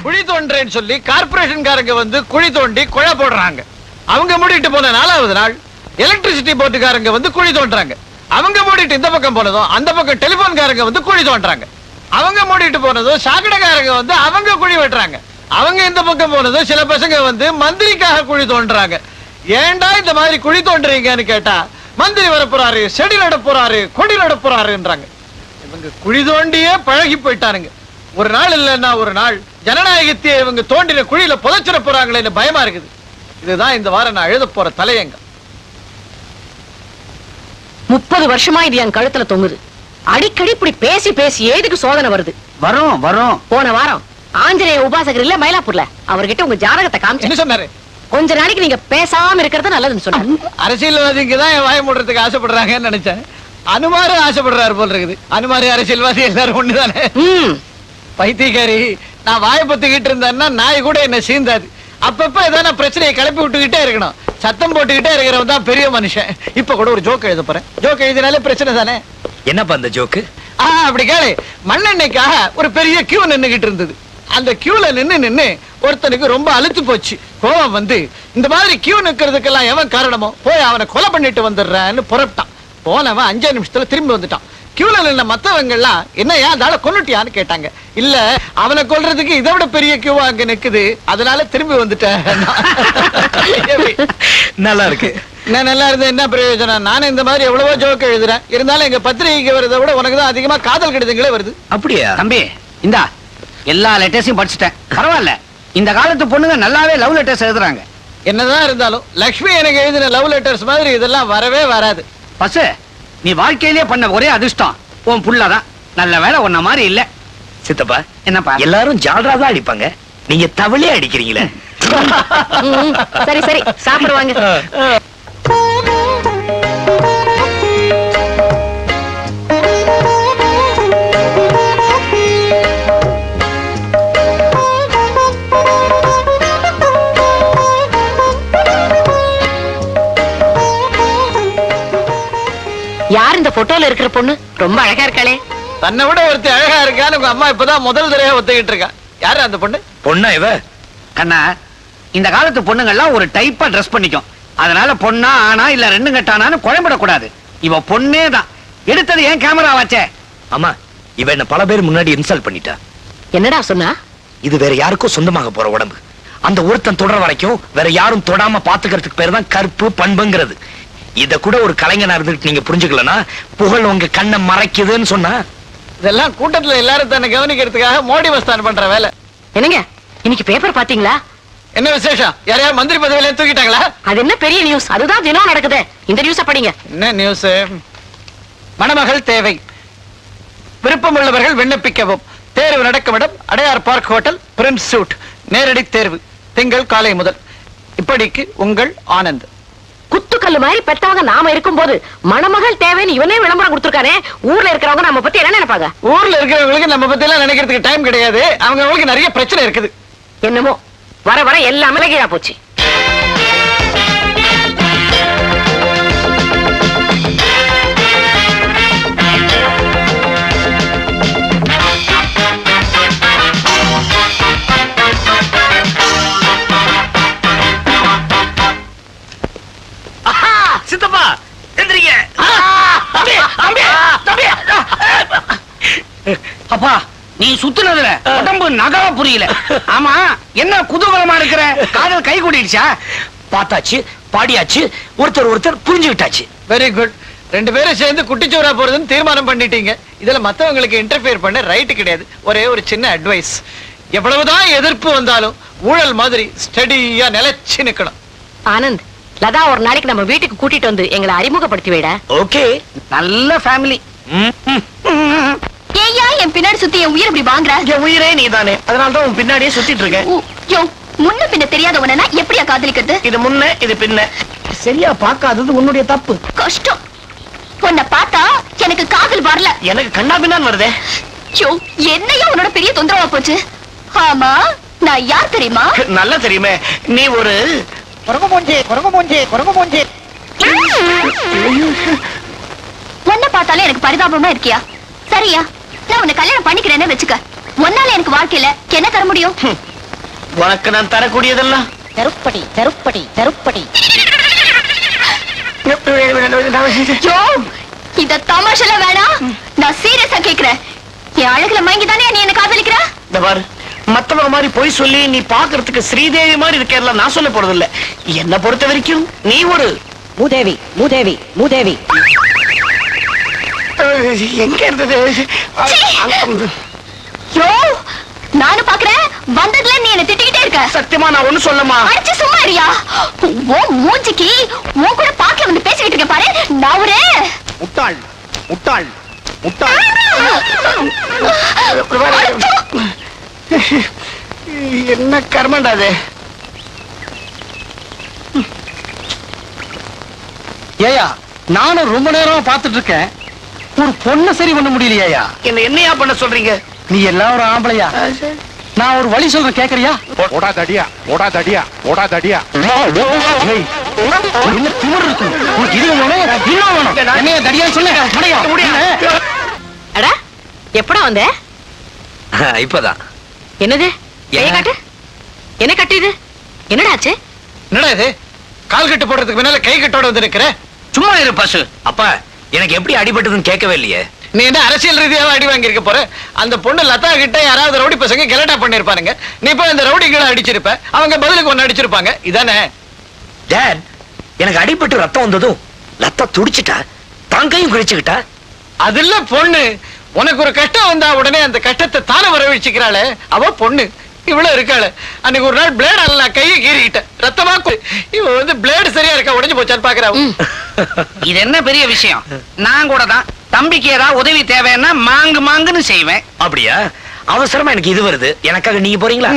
குழி தோன்றேன்னு சொல்லி கார்பரேஷன்காரங்க வந்து குழி தோண்டி குழா போடுறாங்க. அவங்க மூடிட்டு போன 4வது நாள் எலக்ட்ரிசிட்டி போர்டுக்காரங்க வந்து குழி தோன்றாங்க. அவங்க மூடிட்டு இந்த பக்கம் போனதும் அந்த பக்கம் டெலிபோன்காரங்க வந்து குழி தோன்றாங்க. அவங்க மூடிட்டு போனதும் சாக்கடைக்காரங்க வந்து அவங்க குழி வெட்டுறாங்க. அவங்க இந்த பக்கம் போனதும் சில பசங்க வந்து மந்திரிக்காக குழி தோன்றாங்க. ஏண்டா இந்த மாதிரி குழி தோன்றீங்கன்னு கேட்டா மந்திரி வர போறாரு, செடி நட போறாரு, கொடி நட போறாருன்றாங்க. இவங்க குழி தோண்டியே பழகி போயிட்டானுங்க. ஒரு நாள் இல்லைன்னா ஒரு நாள் ஜனநாயகத்தை இவங்க தோண்டின குழியில புதைச்சிட போறாங்களேன்னு பயமா இருக்குது. இதுதான் இந்த வாரம் நான் எழுத போற தலையங்க. 30 வருஷமா இது என் கழுத்துல தொங்குது. அடிக்கடி இப்படி பேசி பேசி எதுக்கு சோதனை வருது? வரும். போன வாரம் ஆஞ்சநேய உபாசகர் இல்ல மயிலாப்பூர்ல அவர்கிட்ட உங்க ஜாதகத்தை காமிச்சு என்ன சொன்னாரு? கொஞ்ச நாளைக்கு நீங்க பேசாம இருக்கிறது நல்லதுன்னு சொன்னாரு. அரசியல்வாதிக்கு தான் என் வாய மூடுறதுக்கு ஆசைப்படுறாங்கன்னு நினைச்சேன். அனுமாரு ஆசைப்படுறாரு போல் இருக்குது. அனுமாரு அரசியல்வாதி எல்லாரும் ஒண்ணுதானே. பைத்தியக்காரி, நான் வாயை பத்திக்கிட்டு இருந்தேன்னா நாய் கூட என்ன சீந்தாது. அப்பப்ப ஏதாவது பிரச்சனையை கிளப்பி விட்டுக்கிட்டே இருக்கணும். சத்தம் போட்டுக்கிட்டே இருக்கிறவன் தான் பெரிய மனுஷன். இப்ப கூட ஒரு ஜோக் எழுத போறேன். ஜோக் எழுதினாலே பிரச்சனை தானே. என்னப்பா அந்த ஜோக்கு? அப்படி கேளு. மண்ணெண்ணெய்க்காக ஒரு பெரிய கியூ நின்னுகிட்டு இருந்தது. அந்த கியூல நின்னு ஒருத்தனுக்கு ரொம்ப அழுத்து போச்சு. கோவம் வந்து இந்த மாதிரி கியூ நிக்கிறதுக்கெல்லாம் எவன் காரணமோ போய் அவனை கொலை பண்ணிட்டு வந்துடுறான்னு புறப்பட்டான். போனவன் 5 நிமிஷத்துல திரும்பி வந்துட்டான். கியூல நின்ன மத்தவங்க எல்லாம் என்னையா தாள கொன்னுட்டியான்னு கேட்டாங்க. இல்ல, அவனை கொல்றதுக்கு இதை விட பெரிய கியூவா அங்க நிக்குது, அதனால திரும்பி வந்துட்டேன். நல்லா இருக்கு. நான் நல்லா இருந்தேன், என்ன பிரயோஜனம்? நானும் இந்த மாதிரி எவ்வளவோ ஜோக்கு எழுதுறேன். இருந்தாலும் எங்க பத்திரிகைக்கு வரதை விட உனக்கு தான் அதிகமா காதல் கடிதங்களே வருது. அப்படியா தம்பி? இந்தா எல்லா லெட்டர்ஸையும் படிச்சுட்டேன். பரவாயில்ல, இந்த காலத்து பொண்ணுங்க நல்லாவே லவ் லெட்டர்ஸ் எழுதுறாங்க. என்னதான் இருந்தாலும் லக்ஷ்மி எனக்கு எழுதின லவ் லெட்டர்ஸ் மாதிரி இதெல்லாம் வரவே வராது. பசு, நீ வாழ்க்கையிலே பண்ண ஒரே அதிர்ஷ்டம் உன் புள்ளதான். நல்ல வேலை உன்ன மாதிரி இல்ல. சித்தப்பா, என்னப்பா? எல்லாரும் ஜால்ரா தான் அடிப்பாங்க, நீங்க தவளே அடிக்கிறீங்களே. சரி சரி, சாப்பிடுவாங்க. யார் இந்த போட்டோல இருக்கிற பொண்ணு? ரொம்ப அழகா இருக்காளே. தன்னை விட ஒருத்தி அழகா இருக்கான்னு உங்க அம்மா இப்பதான் முதல் தடவை ஒத்துக்கிட்டு இருக்கா. யாரு அந்த பொண்ணு? பொண்ணா இவ? கண்ணா, இந்த காலத்து பொண்ணுங்கெல்லாம் ஒரு டைப்பா ட்ரெஸ் பண்ணிக்கும். அதனால பொண்ணா ஆனா இல்ல ரெண்டு கட்டானான்னு குழம்பிடக்கூடாது. இவ பொண்ணே தான். எடுத்தது ஏன் கேமரா வச்சே? அம்மா, இவ என்ன பல பேர் முன்னாடி இன்சல்ட் பண்ணிட்டா. என்னடா சொன்னா? இது வேற யாருக்கும் சொந்தமாக போற உடம்பு. அந்த ஒருத்தன் தொடர வரைக்கும் வேற யாரும் தொடாம பாத்துக்கிறதுக்கு பேர் தான் கற்பு பண்புங்கிறது. இத கூட ஒரு கலைஞனா இருந்துட்டு நீங்க புரிஞ்சுக்கலனா புகழ் உங்க கண்ணை மறைக்குதுன்னு சொன்னா. இதெல்லாம் கூட்டத்துல எல்லாரும் தன்னை கவனிக்கிறதுக்காக மோடி மஸ்தான் பண்ற வேலை. என்னங்க, இன்னைக்கு பேப்பர் பாத்தீங்களா? என்ன விசேஷம்? யாரையா மந்திரி பதவியில தூக்கிட்டாங்களா? அது என்ன பெரிய நியூஸ்? அதுதான் தினம் நடக்குது. இந்த நியூஸ படிங்க. என்ன நியூஸ்? மணமகள் தேவை, விருப்பம் உள்ளவர்கள் விண்ணப்பிக்கவும். தேர்வு நடக்கும் இடம் Adyar park hotel, prince suite. நேரடி தேர்வு திங்கள் காலை முதல். இப்படிக்கு உங்கள் ஆனந்த். குத்துக்கல்லு மாதிரி பெத்தவங்க நாம இருக்கும் போது மணமகள் தேவைன்னு இவனே விளம்பரம் கொடுத்திருக்கானே. ஊர்ல இருக்கிறவங்க நம்ம பத்தி என்ன நினைப்பாங்க? ஊர்ல இருக்கிறவங்களுக்கு நம்ம பத்தி எல்லாம் நினைக்கிறதுக்கு டைம் கிடையாது. அவங்களுக்கு நிறைய பிரச்சனை இருக்குது. என்னமோ வர வர எல்லாமே கீழா போச்சு. சித்தப்பா எந்திரிங்க. அப்பா, நீ சுத்துனதுல உடம்பு நகவ புரியல. ஆமா, என்ன குதூகலமா இருக்கிற? காதல் கை கூடிடுச்சா? பார்த்தாச்சு, பாடியாச்சு, ஒருத்தர் புரிஞ்சுக்கிட்டாச்சு. Very good. 2 பேரும் சேர்ந்து குட்டிச்சோரா போறதுன்னு தீர்மானம் பண்ணிட்டீங்க. இதுல மத்தவங்களுக்கு இன்டர்ஃபியர் பண்ண ரைட் கிடையாது. ஒரே ஒரு சின்ன அட்வைஸ், எவ்வளவுதான் எதிர்ப்பு வந்தாலும் ஊழல் மாதிரி ஸ்டடியா நிலைச்சு நிக்கணும். ஆனந்த், லதா ஒரு நாளைக்கு நம்ம வீட்டுக்கு கூட்டிட்டு வந்து எங்களை அறிமுகப்படுத்தி வைடா. ஓகே, நல்ல ஃபேமிலி. ஏயா என் பின்னாடி சுத்தி என் உயிர் இப்படி வாங்குற? என் உயிரே நீதானே, அதனாலதான் உன் பின்னாடியே சுத்திட்டு இருக்கேன். முன்ன பின்ன தெரியாதவனா எப்படியா காதலிக்கிறது? இது முன்ன இது பின்ன. சரியா பார்க்காதது உன்னுடைய தப்பு. கஷ்டம். உன்னை பார்த்தா எனக்கு காதல் வரல, எனக்கு கண்ணா பின்னான்னு வருதே. என்னையா உன்னோட பெரிய தொந்தரவா போச்சு? ஆமா, நான் யார் தெரியுமா? நல்லா தெரியுமே, நீ ஒரு உன்னை பார்த்தாலே எனக்கு பரிதாபமா இருக்கியா? சரியா, நான் உன்னை கல்யாணம் பண்ணிக்கிறேன்னு வச்சுக்க. உன்னால எனக்கு வாழ்க்கையில என்ன தர முடியும்? உனக்கு நான் தரக்கூடியதெல்லாம் தருப்படி தருப்படி தருப்படி. இந்த தமாஷல வேணாம், நான் சீரியஸா கேக்குறேன். என் அழகுல மயங்கி தானே நீ என்ன காதலிக்கிற? இந்த பாரு, மத்தவங்க மாதிரி போய் சொல்லி நீ பாக்குறதுக்கு ஸ்ரீதேவி மாதிரி இருக்கல நான் சொல்ல போறது இல்ல. என்ன பொறுத்த வரைக்கும் நீ ஒரு மூதேவி மூதேவி மூதேவி. எங்க இருந்தது? யோ, நானும் பாக்குறேன். வந்ததுல நீ என்ன திட்டிக்கிட்டே இருக்க. சத்தியமா நான் ஒண்ணு சொல்லமா? அடிச்சு சும்மா இருயா. ஓ மூஞ்சிக்கு உன் கூட பாக்கல வந்து பேசிக்கிட்டு இருக்கேன் பாரு. நான் ஒரு முட்டாள் முட்டாள் முட்டாள். என்ன கர்மண்டாது? ஏயா, நானும் ரொம்ப நேரம் பார்த்துட்டு இருக்கேன். ஒரு பொண்ணை சரி பண்ண முடியலையா? என்னையா பண்ண சொல்றீங்க? நீ எல்லாம் ஒரு ஆம்பளையா? நான் ஒரு வழி சொல்றேன், கேக்குறியா? ஓடா தடியா, ஓடா தடியா, ஓடா தடியா. ஏய், என்ன திமிரு இருக்கு உனக்கு? இது வேணும், இன்னும் வேணும். என்னைய தடியா சொல்லுங்க. அட, எப்படா வந்த? இப்பதான். என்னது? கையை என்ன? காட்டு. என்ன கட்டு இது? என்னடா ஆச்சு? என்னடா இது? கால் கட்டு போடுறதுக்கு முன்னால கை கட்டோட வந்து நிக்கிற. சும்மா இரு பசு. அப்பா, எனக்கு எப்படி அடிபட்டதுன்னு கேட்கவே இல்லையே. நீ என்ன அரசியல் ரீதியாக அடி வாங்கி இருக்க போற? அந்த பொண்ணு லதா கிட்ட யாராவது ரவுடி பசங்க கெலட்டா பண்ணிருப்பானுங்க. நீ போய் அந்த ரவுடிகளை அடிச்சிருப்ப, அவங்க பதிலுக்கு ஒன்னு அடிச்சிருப்பாங்க. இதானே? டாட், எனக்கு அடிபட்டு ரத்தம் வந்ததும் லத்தா துடிச்சிட்டா, தாங்கையும் குடிச்சுக்கிட்டா. அதுல பொண்ணு உனக்கு ஒரு கஷ்டம் வந்தா உடனே அந்த கஷ்டத்தை தானே வரவழிச்சுக்கிறாளே, அவ பொண்ணு. இவ்வளவு இருக்காளு. அன்னைக்கு ஒரு நாள் பிளேட் அல்ல, கையை கீறிக்கிட்ட, ரத்தமா இவ வந்து பிளேடு சரியா இருக்கா, உடைஞ்சு போச்சான்னு பாக்குறா. இது என்ன பெரிய விஷயம்? நான் கூட தான் தம்பிக்கு ஏதாவது உதவி தேவைன்னா மாங்கு மாங்குன்னு செய்வேன். அப்படியா? அவசரமா எனக்கு இது வருது, எனக்காக நீங்க போறீங்களா?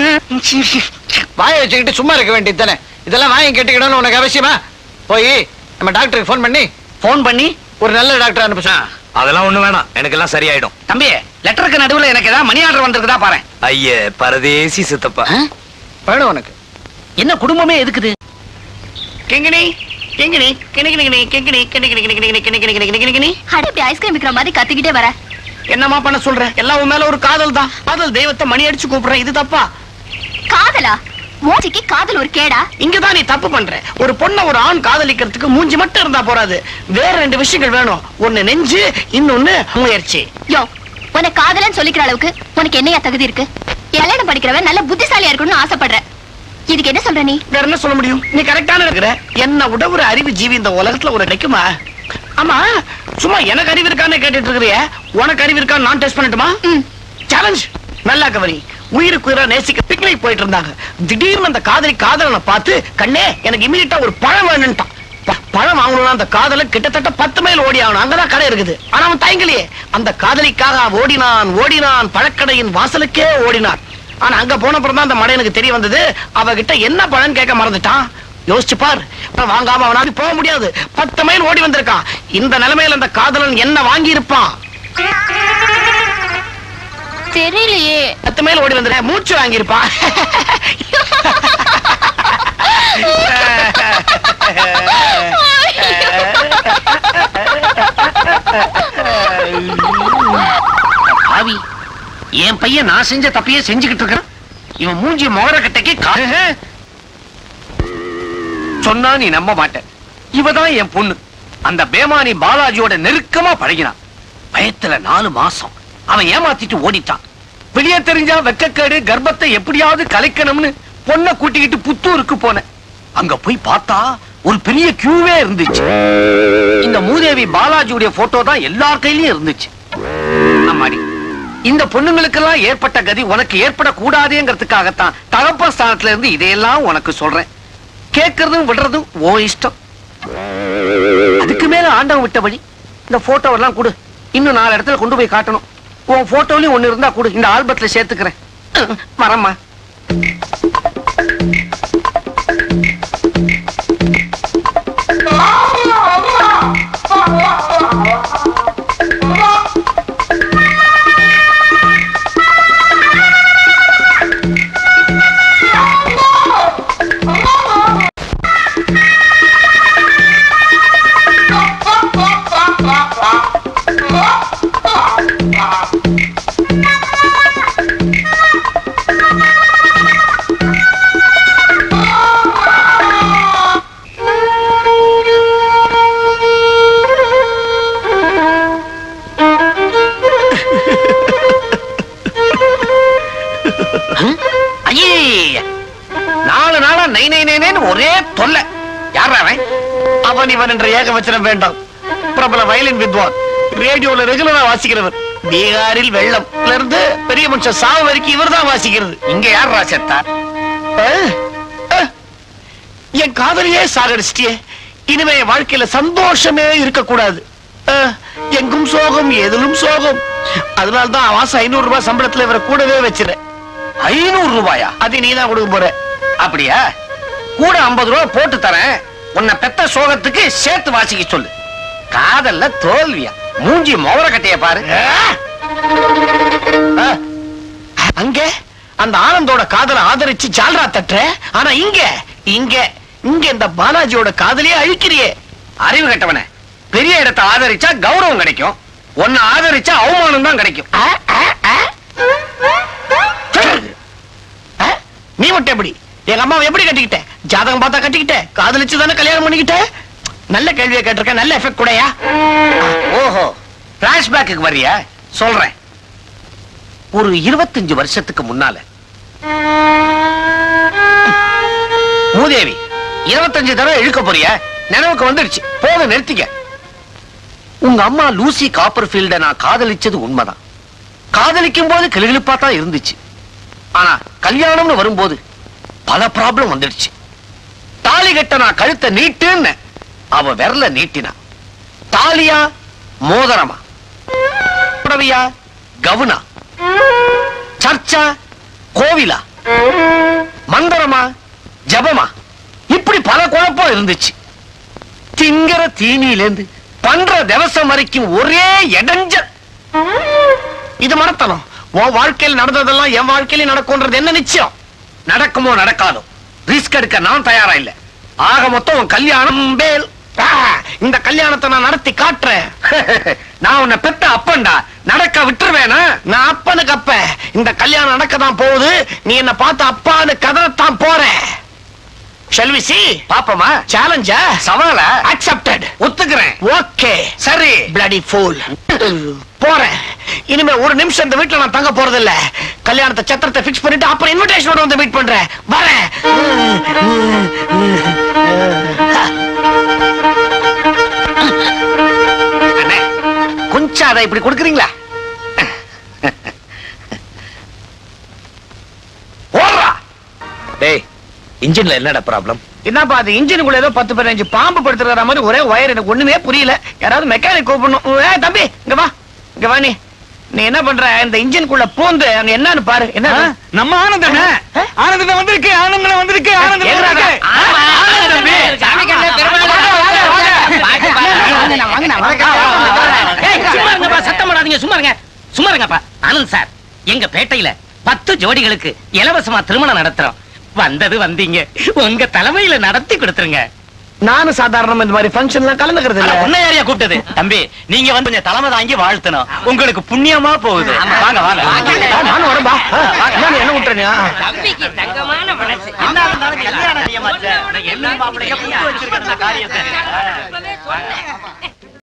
வாயை வச்சுக்கிட்டு சும்மா இருக்க வேண்டியது தானே? இதெல்லாம் வாங்கி கேட்டுக்கணும்னு உனக்கு அவசியமா? போய் நம்ம டாக்டருக்கு போன் பண்ணி ஒரு நல்ல டாக்டர் அனுப்பிச்சா. அதெல்லாம் ஒண்ணு வேணாம், எனக்கு எல்லாம் சரியாயிடும். தம்பி, லெட்டருக்கு நடுவுல எனக்கு ஏதாவது மணி ஆர்டர் வந்திருக்குதா பாரு. ஐயே பரதேசி சித்தப்பா. வேணும் உனக்கு? என்ன குடும்பமே எதுக்குது? கிங்கினி கிங்கினி கிணிகிணிகிணி கிங்கினி கிணிகிணிகிணி கிணிகிணிகிணி. அட, இப்படி ஐஸ்கிரீம் விக்கிற மாதிரி கத்திக்கிட்டே வர. என்னமா பண்ண சொல்ற? எல்லாம் உன் மேல ஒரு காதல் தான். காதல் தெய்வத்தை மணி அடிச்சு கூப்பிடுற, இது தப்பா? காதலா? மூஞ்சிக்கு காதல் ஒரு கேடா? இங்கதான் நீ தப்பு பண்ற. ஒரு பொண்ண ஒரு ஆண் காதலிக்கிறதுக்கு மூஞ்சி மட்டும் இருந்தா போறாது, வேற ரெண்டு விஷயங்கள் வேணும். ஒண்ணு நெஞ்சு, இன்னொன்னு முயற்சி. யோ, உனக்கு காதலன்னு சொல்லிக்கிற அளவுக்கு உனக்கு என்னையா தகுதி இருக்கு? கல்யாணம் படிக்கிறவன் நல்ல புத்திசாலியா இருக்கணும்னு ஆசைப்படுற. இதுக்கு என்ன சொல்ற நீ? வேற என்ன சொல்ல முடியும்? நீ கரெக்டான இருக்கிற. என்ன விட ஒரு அறிவு ஜீவி இந்த உலகத்துல ஒரு கிடைக்குமா? ஆமா, சும்மா எனக்கு அறிவு இருக்கான்னு கேட்டுட்டு இருக்கிறிய, உனக்கு அறிவு இருக்கான்னு நான் டெஸ்ட் பண்ணட்டுமா? சேலஞ்ச். நல்லா கவனி. உயிருக்கு உயிரா நேசிக்க பிக்னிக் போயிட்டு இருந்தாங்க. திடீர்னு அந்த காதலனை பார்த்து, கண்ணே எனக்கு இமீடியட்டா ஒரு பழம் வேணும்ட்டான். பழம் வாங்கணும்னா அந்த காதல கிட்டத்தட்ட 10 மைல் ஓடி ஆகணும். அங்கதான் கடை இருக்குது. ஆனா அவன் தயங்கலையே. அந்த காதலிக்காக ஓடினான் பழக்கடையின் வாசலுக்கே ஓடினான். ஆனா அங்க போனப்புறம் தான் அந்த மடையனுக்கு தெரிய வந்தது, அவகிட்ட என்ன பழம் கேட்க மறந்துட்டான். யோசிச்சு பார், வாங்காம அவனால போக முடியாது. 10 மைல் ஓடி வந்திருக்கான். இந்த நிலைமையில அந்த காதலன் என்ன வாங்கி இருப்பான் தெரியலையே. 10 மைல் ஓடி வந்து மூச்சு வாங்கி இருப்பான். ஆவி, என் பையன் நான் செஞ்ச தப்பையே செஞ்சுக்கிட்டு இருக்கிறான். இவன் மூஞ்சி மோர கட்டைக்கு சொன்னா நீ நம்ப மாட்டேன். இவதான் என் பொண்ணு. அந்த பேமானி பாலாஜியோட நெருக்கமா பழகினான். பயத்துல 4 மாசம் அவன் ஏமாத்திட்டு ஓடிட்டான். வெளியே தெரிஞ்சா வெக்கக்கேடு, கர்ப்பத்தை எப்படியாவது கலைக்கணும்னு பொண்ணை கூட்டிக்கிட்டு புத்தூருக்கு போனேன். அங்க போய் பார்த்தா ஒரு பெரிய கியூவே இருந்துச்சு. இந்த மூதேவி பாலாஜியுடைய போட்டோ தான் எல்லார் கையிலயும் இருந்துச்சு. ஆமாடி, இந்த பொண்ணுங்களுக்கெல்லாம் ஏற்பட்ட கதி உனக்கு ஏற்படக்கூடாதுங்கிறதுக்காகத்தான் தகப்ப ஸ்தானத்துல இருந்து இதையெல்லாம் உனக்கு சொல்றேன். கேட்கறதும் விடுறதும் ஓ இஷ்டம். அதுக்கு மேல ஆண்டவன் விட்ட வழி. இந்த போட்டோ எல்லாம் கொடு, இன்னும் 4 இடத்துல கொண்டு போய் காட்டணும். உன் போட்டோலயும் ஒண்ணு இருந்தா கொடு, இந்த ஆல்பத்துல சேர்த்துக்கிறேன். வரம்மா. ஐயே, 4 நாளா நை நை நைன்னு ஒரே தொல்லை. யாரா அவன்? அவன் இவன் என்ற ஏகவச்சனம் வேண்டாம். பிரபல வயலின் வித்வான், ரேடியோல ரெகுலரா வாசிக்கிறவர். பீகாரில் வெள்ளம்ல இருந்து பெரிய மனுஷன் சாவு வரைக்கும் இவர் தான் வாசிக்கிறது. இங்க யாரா செத்தா? என் காதலியே சாகடிச்சிட்டியே. இனிமே வாழ்க்கையில சந்தோஷமே இருக்க கூடாது. எங்கும் சோகம், எதிலும் சோகம். அதனால்தான் மாசம் 500 ரூபாய் சம்பளத்துல இவரை கூடவே வச்சிருக்கேன். 500 ரூபாயா? அது நீதான் கொடுக்க போற. அப்படியா? கூட 50 ரூபாய் போட்டு தரேன். உன்னை பெத்த சோகத்துக்கு சேர்த்து வாசிக்க சொல்லு. காதல்ல தோல்வியா? மூஞ்சி மோவர கட்டைய பாரு. அங்க அந்த ஆனந்தோட காதலை ஆதரிச்சு ஜால்ரா தட்டுற. ஆனா இங்க இங்க இங்க இந்த பாலாஜியோட காதலியே அழிக்கிறியே. அறிவு கட்டவன, பெரிய இடத்தை ஆதரிச்சா கௌரவம் கிடைக்கும், உன்னை ஆதரிச்சா அவமானம் தான் கிடைக்கும். நீ மட்டும் எப்படி? எங்க அம்மாவை எப்படி கட்டிக்கிட்ட? ஜாதகம் பார்த்தா கட்டிக்கிட்ட? காதலிச்சு தானே கல்யாணம் பண்ணிக்கிட்ட? நல்ல கேள்வியை கேட்டிருக்க. நல்ல எஃபெக்ட் கூடயா? ஓஹோ, பிளாஷ்பேக்கு வரியா? சொல்றேன். ஒரு 25 வருஷத்துக்கு முன்னால மூதேவி 25 தடவை இழுக்க போறிய? நினைவுக்கு வந்துடுச்சு, போக நிறுத்திக்க. உங்க அம்மா லூசி காப்பர்ஃபீல்ட நான் காதலிச்சது உண்மைதான். காதலிக்கும் போது கிளுகிழுப்பா தான் இருந்துச்சு. ஆனா கல்யாணம்னு வரும்போது பல ப்ராப்ளம் வந்துடுச்சு. தாலி கட்ட நான் கழுத்தை நீட்டுன்னு அவ விரல நீட்டினா. தாலியா மோதிரமா? புடவையா கவுனா? சர்ச்சா கோவிலா? மந்திரமா ஜபமா? இப்படி பல குழப்பம் இருந்துச்சு. திங்கிற தீனியிலேந்து பண்ற திவசம் வரைக்கும் ஒரே இடைஞ்சல். இது மறத்தணும். உன் வாழ்க்கையில் நடந்ததெல்லாம் என் வாழ்க்கையில நடக்கும்ன்றது என்ன நிச்சயம்? நடக்குமோ நடக்காதோ ரிஸ்க் எடுக்க நான் தயாரா இல்ல. ஆக மொத்தம் உன் கல்யாணம் பேல். இந்த கல்யாணத்தை நான் நடத்தி காட்டுறேன். நான் உன்னை பெத்த அப்பன்டா, நடக்க விட்டுருவேனா? நான் அப்பனுக்கு அப்ப. இந்த கல்யாணம் நடக்கதான் போகுது. நீ என்ன பார்த்து அப்பான்னு கதறத்தான் போற. Shall we see? பாப்பமா? சேலஞ்ச? சவால? Accepted. ஒத்துக்கிறேன். ஓகே. சரி. Bloody fool. போறேன். இனிமே ஒரு நிமிஷம் இந்த வீட்டுல நான் தங்க போறது இல்ல. கல்யாணத்தை சத்திரத்தை ஃபிக்ஸ் பண்ணிட்டு அப்புறம் இன்விடேஷனோட வந்து மீட் பண்றேன். வரேன். அண்ணே, கொஞ்சம் அதை இப்படி கொடுக்குறீங்களா? ஓடுறா. டேய், இன்ஜின்ல என்னடா ப்ராப்ளம்? என்னப்பா அது? இன்ஜினுக்குள்ள ஏதோ 10-15 பாம்பு படுத்துற மாதிரி ஒரே ஒயர். எனக்கு ஒண்ணுமே புரியல. யாராவது மெக்கானிக் கூப்பிடணும். தம்பி இங்க வா, இங்க வா. நீ என்ன பண்ற? இந்த இன்ஜினுக்குள்ள பூந்து அங்க என்னன்னு பாரு. என்ன நம்ம ஆனந்தம் ஆனந்தம் வந்திருக்கு. ஆனந்தம் வந்திருக்கு. சத்தம் போடாதீங்க, சும்மா இருங்க, சும்மா இருங்கப்பா. ஆனந்த் சார், எங்க பேட்டையில 10 ஜோடிகளுக்கு இலவசமா திருமணம் நடத்துறோம். வந்தது வந்தீங்க, உங்க தலைமையில நடத்தி கொடுத்துருங்க. நானும் சாதாரணமா இந்த மாதிரி ஃபங்க்ஷன்லாம் கலந்துக்கிறது இல்ல. உன்னை யாரையா கூப்பிட்டது? தம்பி, நீங்க வந்து கொஞ்சம் தலைமை தாங்கி வாழ்த்தணும். உங்களுக்கு புண்ணியமா போகுது. வாங்க வாங்க. நானும் வரம்பா. என்ன விட்டுறேன்? தம்பிக்கு தங்கமான மனசு. என்ன இருந்தாலும் கல்யாணம் செய்ய மாட்டேன். என்ன மாப்பிளைய புடிச்சு வச்சிருக்க காரியத்தை.